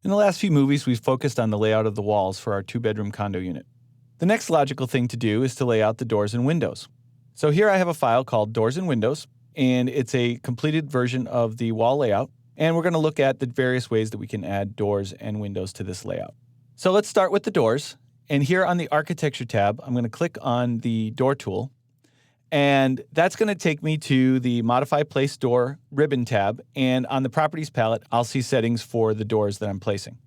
In the last few movies, we've focused on the layout of the walls for our 2-bedroom condo unit. The next logical thing to do is to lay out the doors and windows. So here I have a file called Doors and Windows, and it's a completed version of the wall layout. And we're going to look at the various ways that we can add doors and windows to this layout. So let's start with the doors. And here on the Architecture tab, I'm going to click on the Door tool. And that's going to take me to the Modify Place Door ribbon tab. And on the Properties palette, I'll see settings for the doors that I'm placing.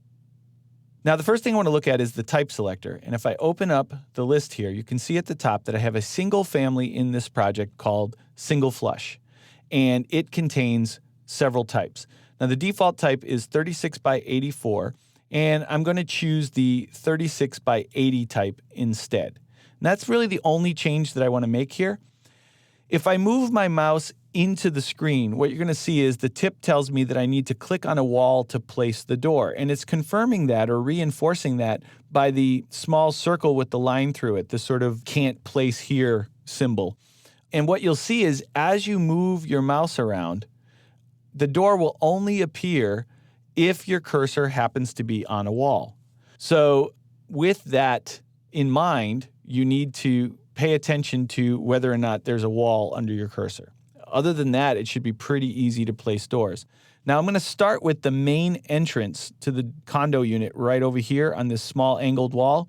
Now, the first thing I want to look at is the type selector. And if I open up the list here, you can see at the top that I have a single family in this project called Single Flush. And it contains several types. Now, the default type is 36 by 84. And I'm going to choose the 36 by 80 type instead. And that's really the only change that I want to make here. If I move my mouse into the screen, what you're going to see is the tip tells me that I need to click on a wall to place the door. And it's confirming that or reinforcing that by the small circle with the line through it, the sort of can't place here symbol. And what you'll see is as you move your mouse around, the door will only appear if your cursor happens to be on a wall. So with that in mind, you need to pay attention to whether or not there's a wall under your cursor. Other than that, it should be pretty easy to place doors. Now I'm going to start with the main entrance to the condo unit right over here on this small angled wall.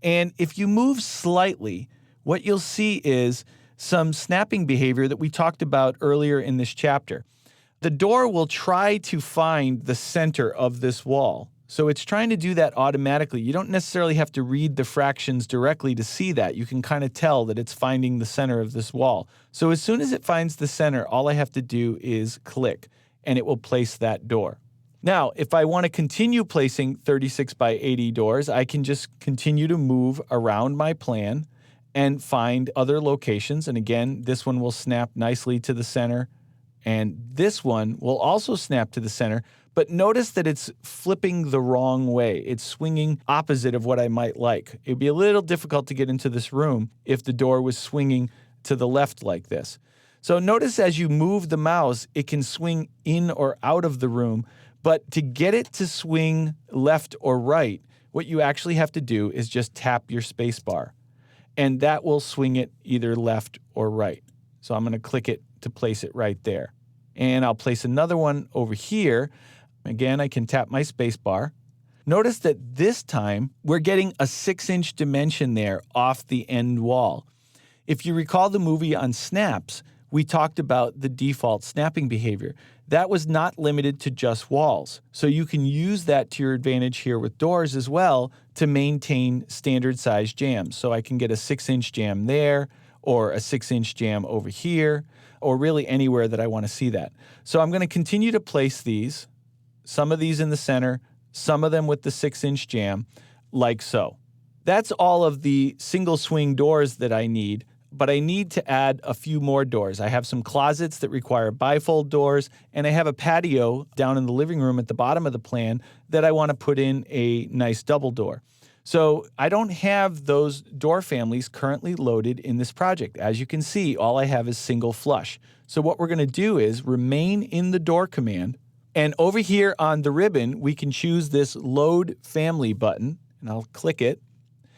And if you move slightly, what you'll see is some snapping behavior that we talked about earlier in this chapter. The door will try to find the center of this wall. So it's trying to do that automatically. You don't necessarily have to read the fractions directly to see that. You can kind of tell that it's finding the center of this wall. So as soon as it finds the center, all I have to do is click, and it will place that door. Now, if I want to continue placing 36 by 80 doors, I can just continue to move around my plan and find other locations. And again, this one will snap nicely to the center, and this one will also snap to the center. But notice that it's flipping the wrong way. It's swinging opposite of what I might like. It'd be a little difficult to get into this room if the door was swinging to the left like this. So notice as you move the mouse, it can swing in or out of the room. But to get it to swing left or right, what you actually have to do is just tap your space bar. And that will swing it either left or right. So I'm going to click it to place it right there. And I'll place another one over here. Again, I can tap my space bar. Notice that this time we're getting a 6-inch dimension there off the end wall. If you recall the movie on snaps, we talked about the default snapping behavior. That was not limited to just walls. So you can use that to your advantage here with doors as well to maintain standard size jams. So I can get a 6-inch jam there or a 6-inch jam over here or really anywhere that I want to see that. So I'm going to continue to place these. Some of these in the center, some of them with the 6-inch jam, like so. That's all of the single swing doors that I need, but I need to add a few more doors. I have some closets that require bifold doors, and I have a patio down in the living room at the bottom of the plan that I want to put in a nice double door. So I don't have those door families currently loaded in this project. As you can see, all I have is Single Flush. So what we're going to do is remain in the door command. And over here on the ribbon, we can choose this Load Family button, and I'll click it.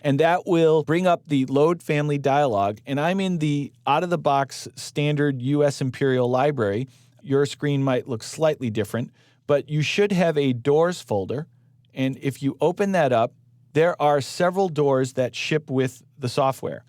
And that will bring up the Load Family dialog. And I'm in the out-of-the-box standard U.S. Imperial Library. Your screen might look slightly different, but you should have a Doors folder. And if you open that up, there are several doors that ship with the software.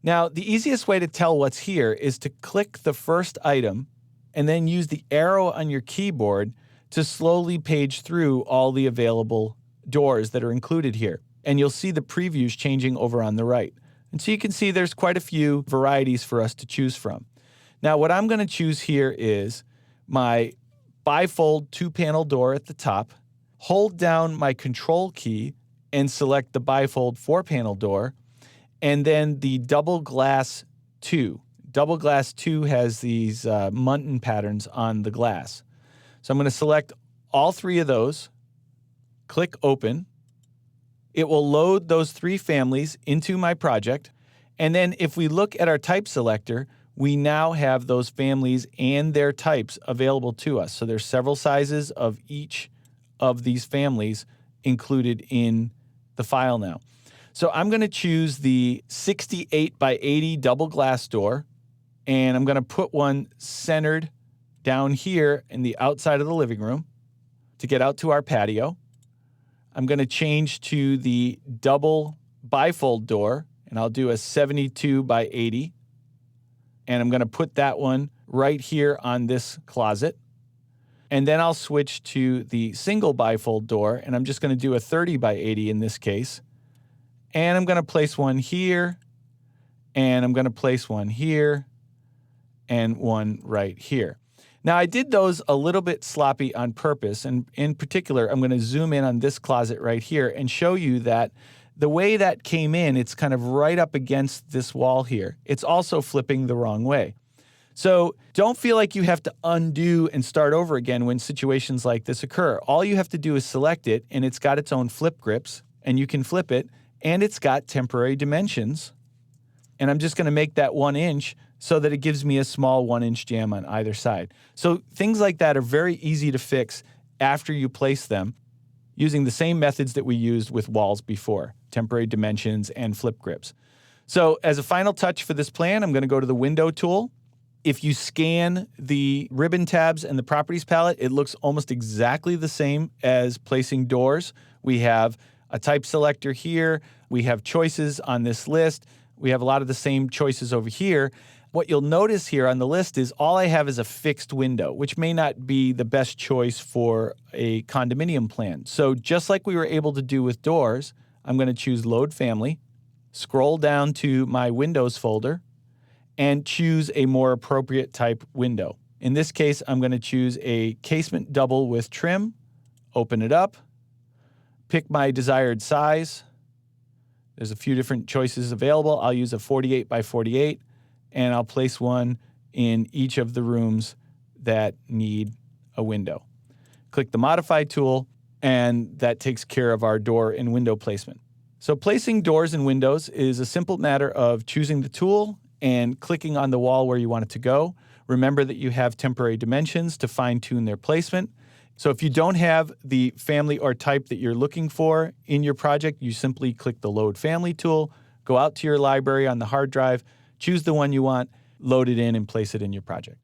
Now, the easiest way to tell what's here is to click the first item and then use the arrow on your keyboard to slowly page through all the available doors that are included here. And you'll see the previews changing over on the right. And so you can see there's quite a few varieties for us to choose from. Now, what I'm going to choose here is my bifold 2-panel door at the top, hold down my control key and select the bifold 4-panel door, and then the double glass 2. Double glass 2 has these Muntin patterns on the glass. So I'm going to select all 3 of those, click Open. It will load those 3 families into my project. And then if we look at our type selector, we now have those families and their types available to us. So there's several sizes of each of these families included in the file now. So I'm going to choose the 68 by 80 double glass door, and I'm going to put one centered down here in the outside of the living room to get out to our patio. I'm going to change to the double bifold door, and I'll do a 72 by 80. And I'm going to put that one right here on this closet. And then I'll switch to the single bifold door, and I'm just going to do a 30 by 80 in this case. And I'm going to place one here, and I'm going to place one here, and one right here. Now, I did those a little bit sloppy on purpose, and in particular, I'm going to zoom in on this closet right here and show you that the way that came in, it's kind of right up against this wall here. It's also flipping the wrong way. So don't feel like you have to undo and start over again when situations like this occur. All you have to do is select it, and it's got its own flip grips, and you can flip it, and it's got temporary dimensions. And I'm just going to make that 1 inch so that it gives me a small 1-inch jam on either side. So things like that are very easy to fix after you place them using the same methods that we used with walls before, temporary dimensions and flip grips. So as a final touch for this plan, I'm going to go to the window tool. If you scan the ribbon tabs and the properties palette, it looks almost exactly the same as placing doors. We have a type selector here. We have choices on this list. We have a lot of the same choices over here. What you'll notice here on the list is all I have is a fixed window, which may not be the best choice for a condominium plan. So just like we were able to do with doors, I'm going to choose Load Family, scroll down to my Windows folder, and choose a more appropriate type window. In this case, I'm going to choose a casement double with trim, open it up, pick my desired size. There's a few different choices available. I'll use a 48 by 48, and I'll place one in each of the rooms that need a window. Click the Modify tool, and that takes care of our door and window placement. So placing doors and windows is a simple matter of choosing the tool and clicking on the wall where you want it to go. Remember that you have temporary dimensions to fine-tune their placement. So if you don't have the family or type that you're looking for in your project, you simply click the Load Family tool, go out to your library on the hard drive, choose the one you want, load it in, and place it in your project.